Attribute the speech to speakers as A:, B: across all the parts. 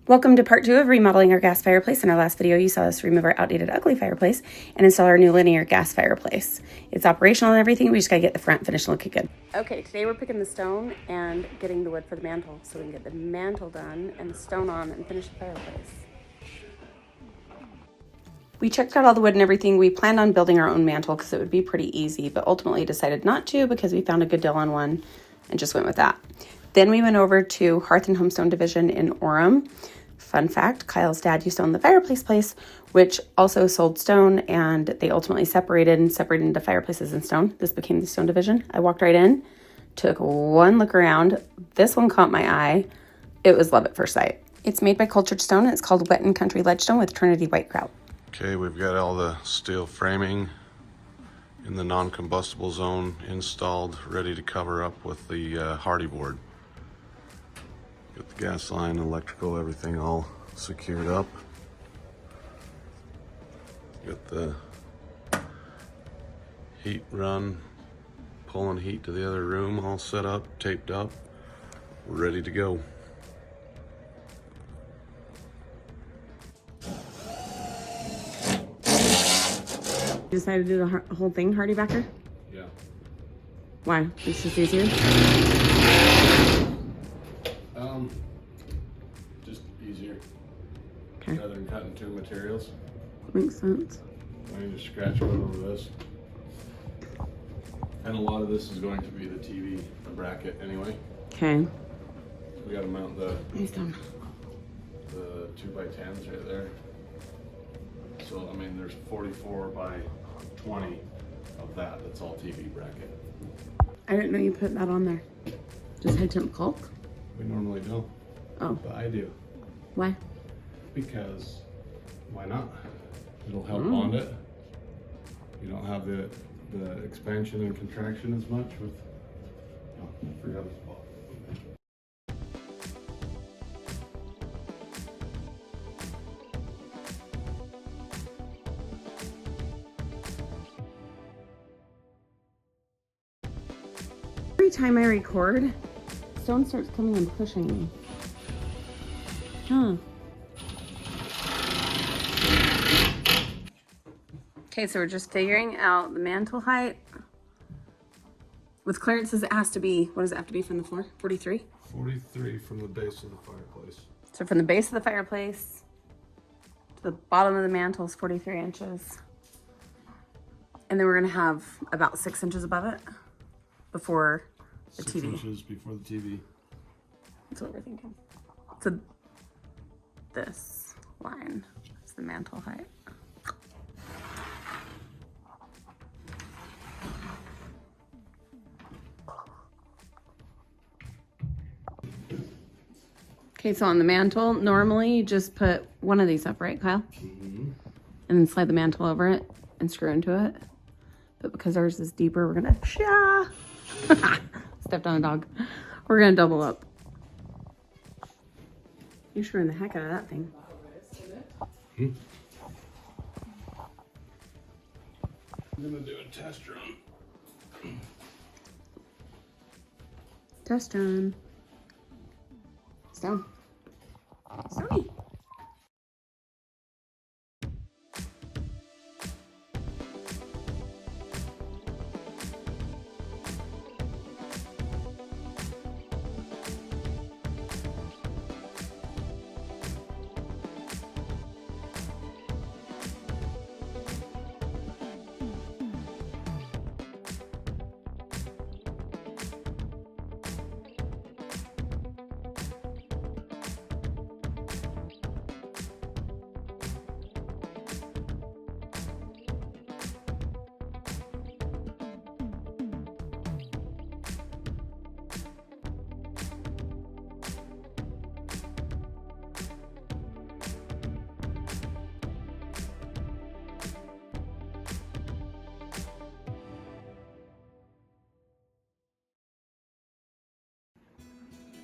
A: Welcome to part 2 of remodeling our gas fireplace. In our last video, you saw us remove our outdated ugly fireplace and install our new linear gas fireplace. It's operational and everything. We just gotta get the front finish looking good. Okay, today we're picking the stone and getting the wood for the mantle so we can get the mantle done and the stone on and finish the fireplace. We checked out all the wood and everything. We planned on building our own mantle because it would be pretty easy, but ultimately decided not to because we found a good deal on one and just went with that. Then we went over to Hearth and Homestone Division in Orem. Fun fact, Kyle's dad used to own the Fireplace place, which also sold stone, and they ultimately separated into fireplaces and stone. This became the stone division. I walked right in, took one look around. This one caught my eye. It was love at first sight. It's made by cultured stone, and it's called Wet and Country Ledgestone with Trinity White Grout.
B: Okay, we've got all the steel framing in the non-combustible zone installed, ready to cover up with the hardy board. Got the gas line, electrical, everything all secured up. Got the heat run, pulling heat to the other room all set up, taped up. We're ready to go.
A: You decided to do the whole thing hardy backer?
B: Yeah.
A: Why? It's just easier?
B: Just easier.
A: Okay.
B: Rather than cutting two materials.
A: Makes sense.
B: I need to scratch one over this. And a lot of this is going to be the TV, the bracket anyway.
A: Okay.
B: We gotta mount the
A: He's done.
B: 2x10s right there. So, I mean, there's 44 by 20 of that. That's all TV bracket.
A: I didn't know you put that on there. Just high temp caulk?
B: We normally don't.
A: Oh.
B: But I do.
A: Why?
B: Because why not? It'll help bond it. You don't have the expansion and contraction as much with. Oh, I forgot the spot.
A: Every time I record, stone starts coming and pushing me. Huh. Okay, so we're just figuring out the mantle height. With clearances, it has to be, what does it have to be from the floor? 43?
B: 43 from the base of the fireplace.
A: So from the base of the fireplace to the bottom of the mantle is 43 inches. And then we're gonna have about 6 inches above it before the
B: 6
A: TV.
B: inches before the TV.
A: That's what we're thinking. So this line is the mantle height. Okay, so on the mantle, normally you just put one of these up, right, Kyle? Mm-hmm. And then slide the mantle over it and screw into it. But because ours is deeper, we're gonna, stepped on a dog. We're gonna double up. You're screwing the heck out of that thing.
B: I'm gonna do a test run.
A: Test run. Stone. Stony.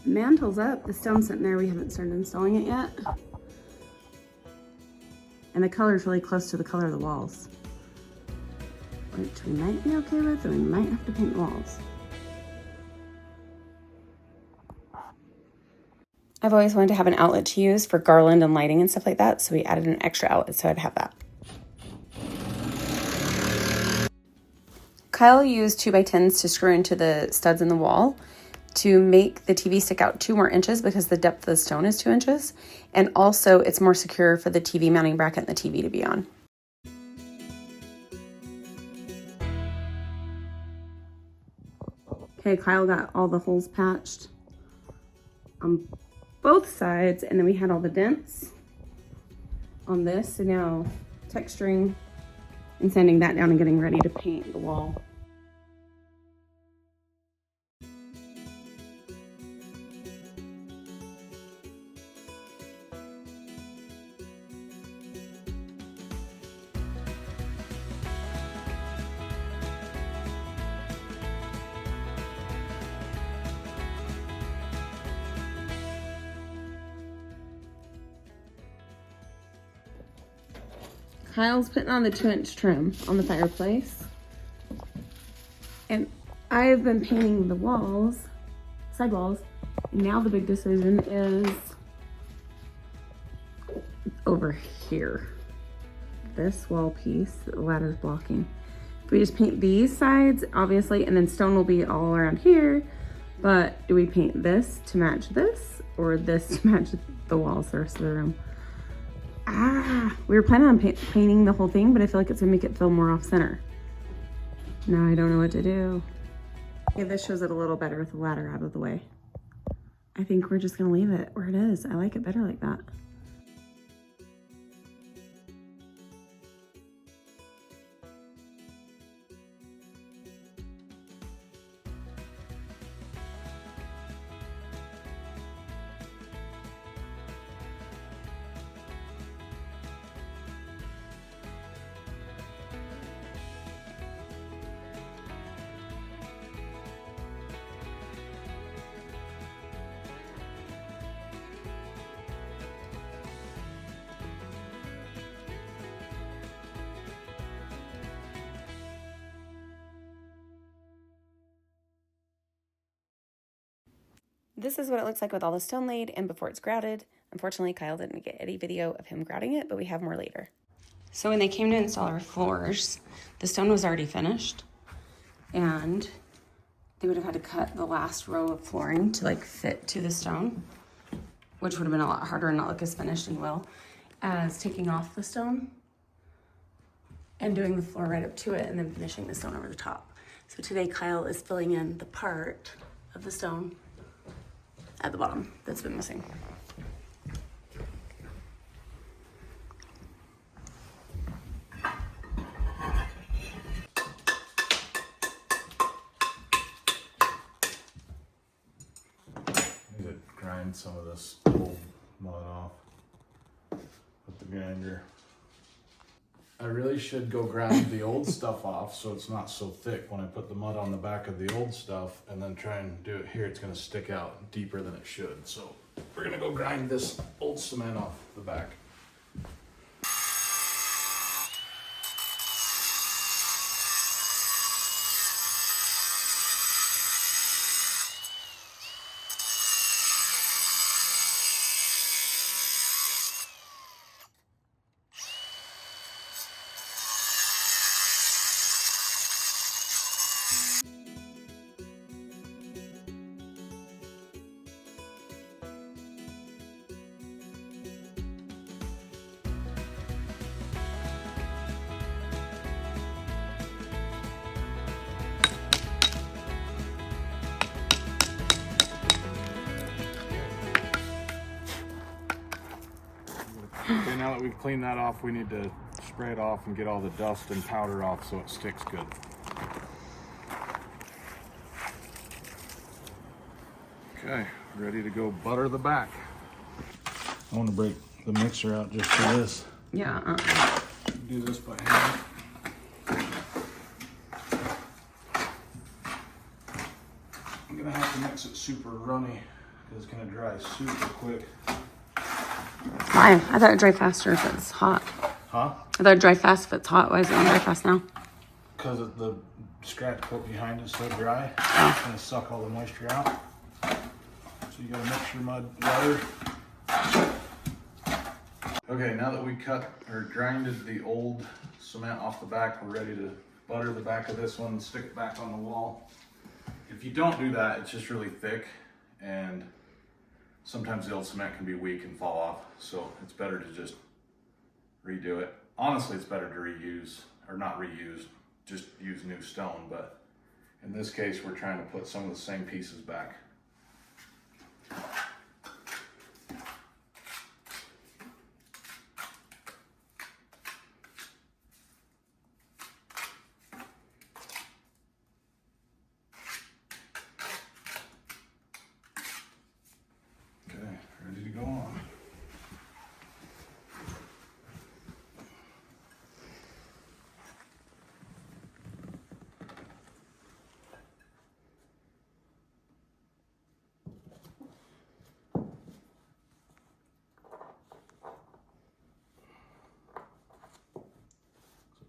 A: Mantle's up. The stone's sitting there. We haven't started installing it yet. And the color's really close to the color of the walls, which we might be okay with, and we might have to paint the walls. I've always wanted to have an outlet to use for garland and lighting and stuff like that, so we added an extra outlet so I'd have that. Kyle used 2x10s to screw into the studs in the wall to make the TV stick out 2 more inches because the depth of the stone is 2 inches. And also it's more secure for the TV mounting bracket and the TV to be on. Okay, Kyle got all the holes patched on both sides, and then we had all the dents on this. So now texturing and sanding that down and getting ready to paint the wall. Kyle's putting on the 2-inch trim on the fireplace. And I've been painting the walls, side walls. And now the big decision is over here. This wall piece that the ladder's blocking. If we just paint these sides, obviously, and then stone will be all around here. But do we paint this to match this, or this to match the walls the rest of the room? We were planning on painting the whole thing, but I feel like it's gonna make it feel more off center. Now I don't know what to do. Okay, this shows it a little better with the ladder out of the way. I think we're just gonna leave it where it is. I like it better like that. This is what it looks like with all the stone laid and before it's grouted. Unfortunately, Kyle didn't get any video of him grouting it, but we have more later. So when they came to install our floors, the stone was already finished, and they would have had to cut the last row of flooring to like fit to the stone, which would have been a lot harder and not look as finished and well as taking off the stone and doing the floor right up to it and then finishing the stone over the top. So today Kyle is filling in the part of the stone at the bottom that's been missing.
C: Need to grind some of this old mud off with the grinder. I really should go grind the old stuff off so it's not so thick when I put the mud on the back of the old stuff, and then try and do it here. It's gonna stick out deeper than it should. So we're gonna go grind this old cement off the back. Okay, now that we've cleaned that off, we need to spray it off and get all the dust and powder off so it sticks good. Okay, ready to go butter the back. I want to break the mixer out just for this.
A: Yeah.
C: Do this by hand. I'm gonna have to mix it super runny because it's gonna dry super quick.
A: Why? I thought it'd dry faster if it's hot.
C: Huh?
A: I thought it'd dry fast if it's hot. Why is it gonna dry fast now?
C: Because the scratch coat behind is so dry, it's gonna suck all the moisture out. So you gotta mix your mud water. Okay, now that we cut or grinded the old cement off the back, we're ready to butter the back of this one and stick it back on the wall. If you don't do that, it's just really thick, and sometimes the old cement can be weak and fall off, so it's better to just redo it. Honestly, it's better to reuse, or not reuse, just use new stone, but in this case, we're trying to put some of the same pieces back. Okay, ready to go on.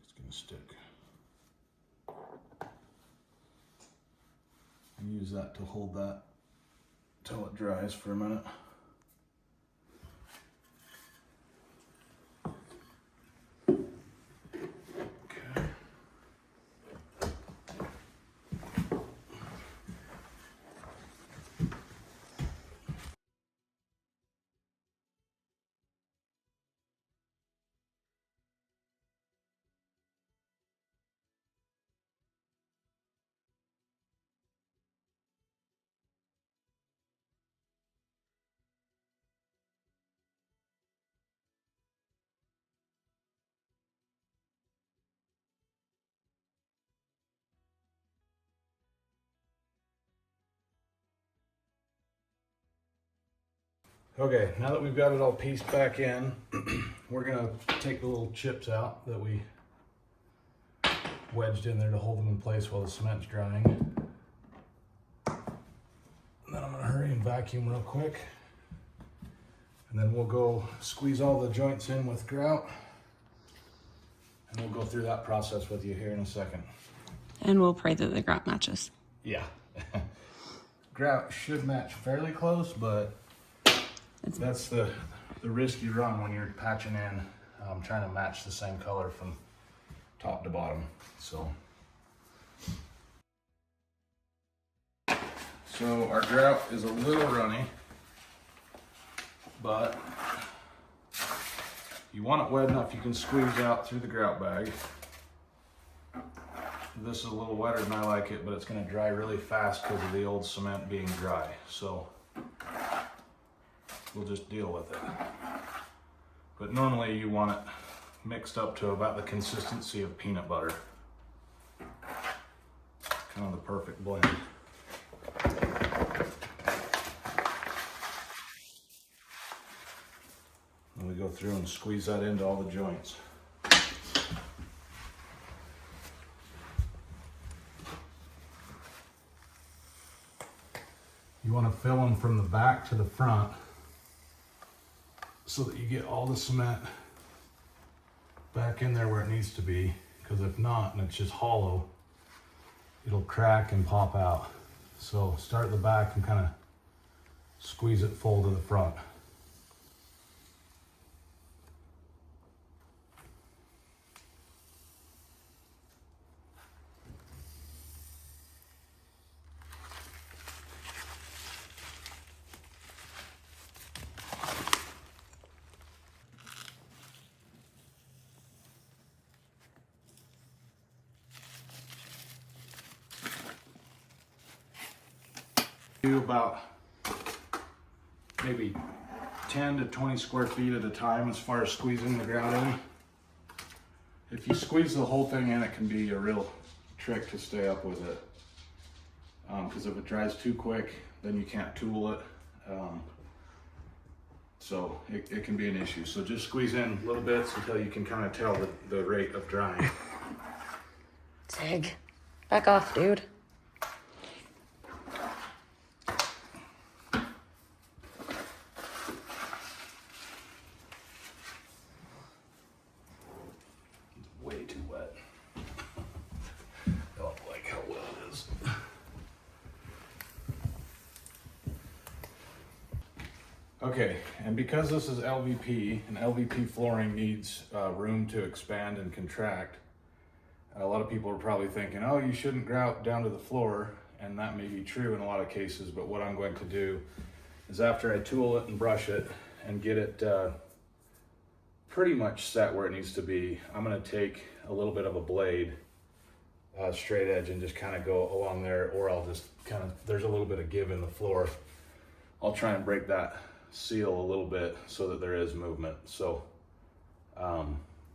C: It's gonna stick. And use that to hold that till it dries for a minute. Okay. Okay, now that we've got it all pieced back in, we're gonna take the little chips out that we wedged in there to hold them in place while the cement's drying. And then I'm gonna hurry and vacuum real quick. And then we'll go squeeze all the joints in with grout. And we'll go through that process with you here in a second.
A: And we'll pray that the grout matches.
C: Yeah. Grout should match fairly close, but that's the risk you run when you're patching in, trying to match the same color from top to bottom. So our grout is a little runny, but you want it wet enough you can squeeze out through the grout bag. This is a little wetter than I like it, but it's going to dry really fast because of the old cement being dry. So we'll just deal with it. But normally you want it mixed up to about the consistency of peanut butter. Kind of the perfect blend. And we go through and squeeze that into all the joints. You want to fill them from the back to the front so that you get all the cement back in there where it needs to be, because if not, and it's just hollow, it'll crack and pop out. So start at the back and kind of squeeze it full to the front. Do about maybe 10 to 20 square feet at a time as far as squeezing the grout in. If you squeeze the whole thing in, it can be a real trick to stay up with it. Because if it dries too quick, then you can't tool it. So it can be an issue. So just squeeze in little bits until you can kind of tell the rate of drying.
A: Zig, back off, dude.
C: Way too wet. I don't like how wet it is. Okay, and because this is LVP, and LVP flooring needs room to expand and contract, a lot of people are probably thinking, oh, you shouldn't grout down to the floor, and that may be true in a lot of cases, but what I'm going to do is after I tool it and brush it and get it pretty much set where it needs to be, I'm gonna take a little bit of a blade, straight edge, and just kind of go along there, or I'll just kind of, there's a little bit of give in the floor. I'll try and break that seal a little bit so that there is movement. So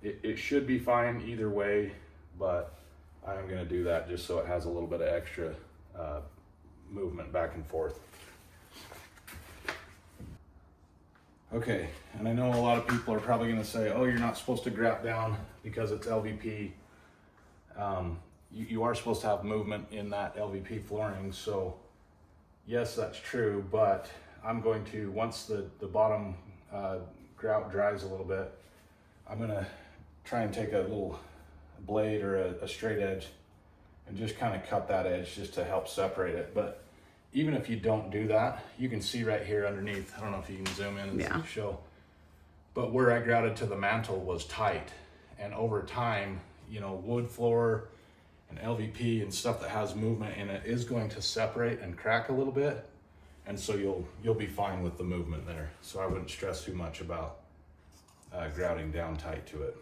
C: it should be fine either way, but I'm gonna do that just so it has a little bit of extra movement back and forth. Okay, and I know a lot of people are probably gonna say, oh, you're not supposed to grout down because it's LVP. You are supposed to have movement in that LVP flooring, so yes, that's true, but I'm going to, once the bottom grout dries a little bit, I'm gonna try and take a little blade or a straight edge and just kind of cut that edge just to help separate it. But even if you don't do that, you can see right here underneath, I don't know if you can zoom in and show, but where I grouted to the mantle was tight. And over time, you know, wood floor and LVP and stuff that has movement in it is going to separate and crack a little bit. And so you'll be fine with the movement there. So I wouldn't stress too much about grouting down tight to it.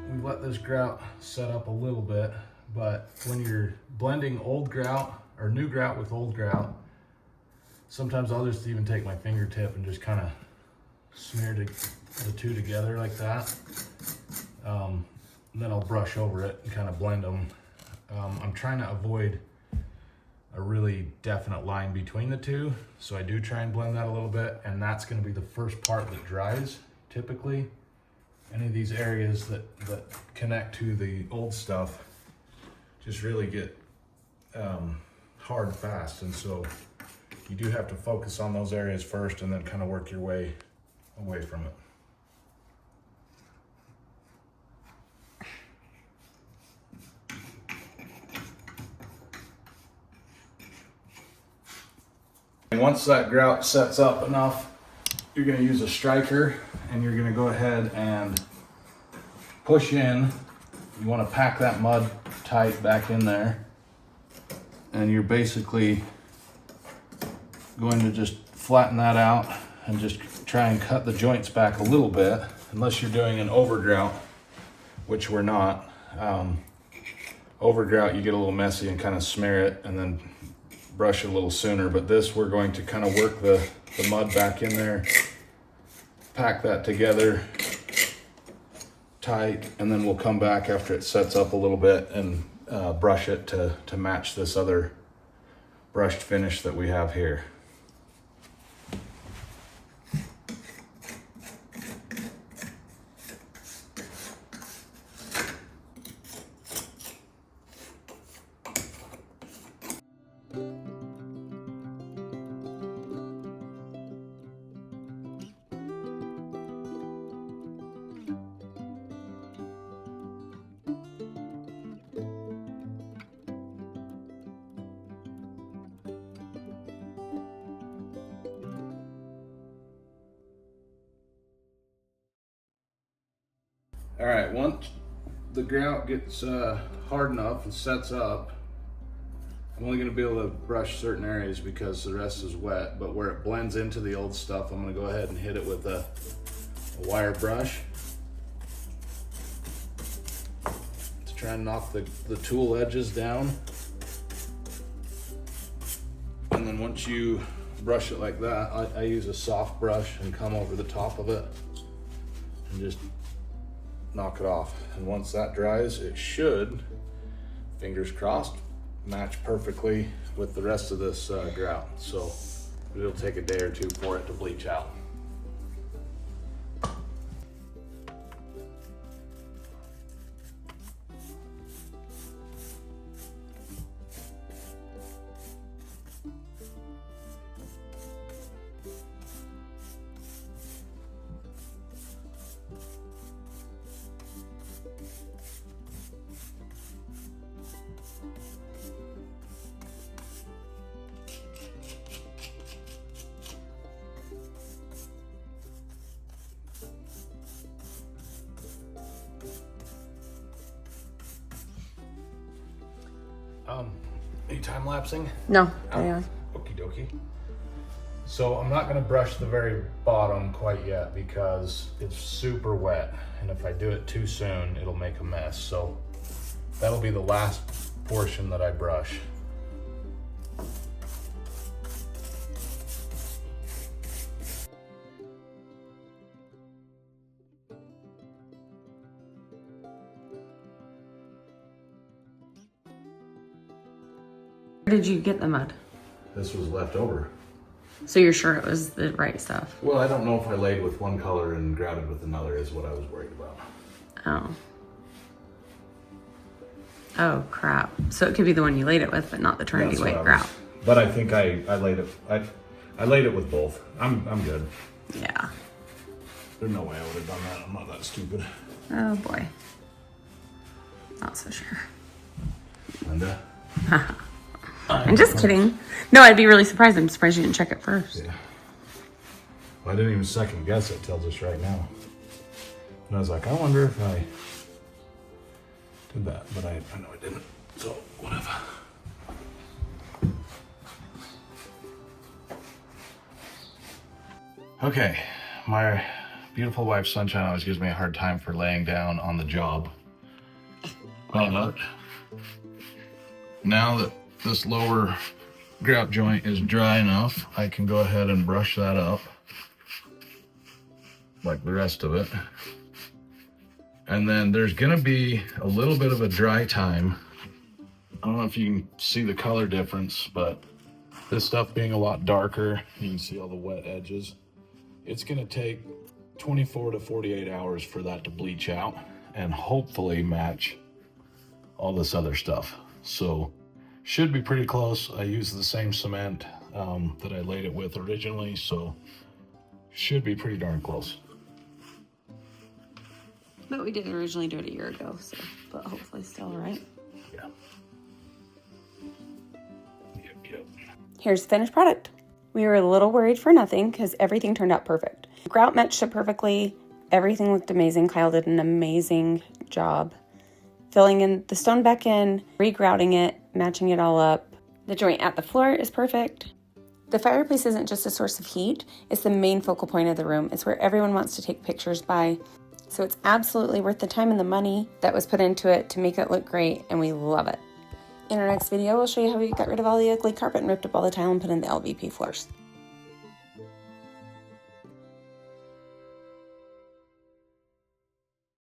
C: We let this grout set up a little bit, but when you're blending old grout or new grout with old grout, sometimes I'll just even take my fingertip and just kind of smear the two together like that. And then I'll brush over it and kind of blend them. I'm trying to avoid a really definite line between the two, so I do try and blend that a little bit, and that's going to be the first part that dries typically. Any of these areas that connect to the old stuff just really get hard fast, and so you do have to focus on those areas first and then kind of work your way away from it. And once that grout sets up enough, you're going to use a striker and you're going to go ahead and push in. You want to pack that mud tight back in there, and you're basically going to just flatten that out and just try and cut the joints back a little bit, unless you're doing an over grout, which we're not. Over grout, you get a little messy and kind of smear it and then brush it a little sooner, but this, we're going to kind of work the mud back in there, pack that together tight, and then we'll come back after it sets up a little bit and brush it to match this other brushed finish that we have here. All right, once the grout gets hard enough and sets up, I'm only gonna be able to brush certain areas because the rest is wet, but where it blends into the old stuff, I'm gonna go ahead and hit it with a wire brush to try and knock the tool edges down. And then once you brush it like that, I use a soft brush and come over the top of it and just knock it off. And once that dries, it should, fingers crossed, match perfectly with the rest of this grout. So it'll take a day or two for it to bleach out. you time lapsing?
A: No.
C: Okie dokie. So I'm not gonna brush the very bottom quite yet because it's super wet. And if I do it too soon, it'll make a mess. So that'll be the last portion that I brush.
A: Where did you get the mud?
C: This was left over.
A: So you're sure it was the right stuff?
C: Well, I don't know if I laid with one color and grouted with another is what I was worried about.
A: Oh. Oh, crap. So it could be the one you laid it with, but not the Trinity White grout.
C: But I think I laid it. I laid it with both. I'm good.
A: Yeah.
C: There's no way I would have done that. I'm not that stupid.
A: Oh, boy. Not so sure.
C: Linda?
A: I'm just kidding. No, I'd be really surprised. I'm surprised you didn't check it first.
C: Yeah. Well, I didn't even second guess it till just right now. And I was like, I wonder if I did that, but I know I didn't. So whatever. Okay, my beautiful wife Sunshine always gives me a hard time for laying down on the job. But now that this lower grout joint is dry enough, I can go ahead and brush that up like the rest of it. And then there's gonna be a little bit of a dry time. I don't know if you can see the color difference, but this stuff being a lot darker, you can see all the wet edges. It's gonna take 24 to 48 hours for that to bleach out and hopefully match all this other stuff. So should be pretty close. I used the same cement that I laid it with originally, so should be pretty darn close.
A: But we didn't originally do it a year ago, so but hopefully still right.
C: Yeah. Yep.
A: Here's the finished product. We were a little worried for nothing because everything turned out perfect. Grout matched it perfectly. Everything looked amazing. Kyle did an amazing job filling in the stone back in, re-grouting it, matching it all up. The joint at the floor is perfect. The fireplace isn't just a source of heat, it's the main focal point of the room. It's where everyone wants to take pictures by. So it's absolutely worth the time and the money that was put into it to make it look great, and we love it. In our next video, we'll show you how we got rid of all the ugly carpet and ripped up all the tile and put in the LVP floors.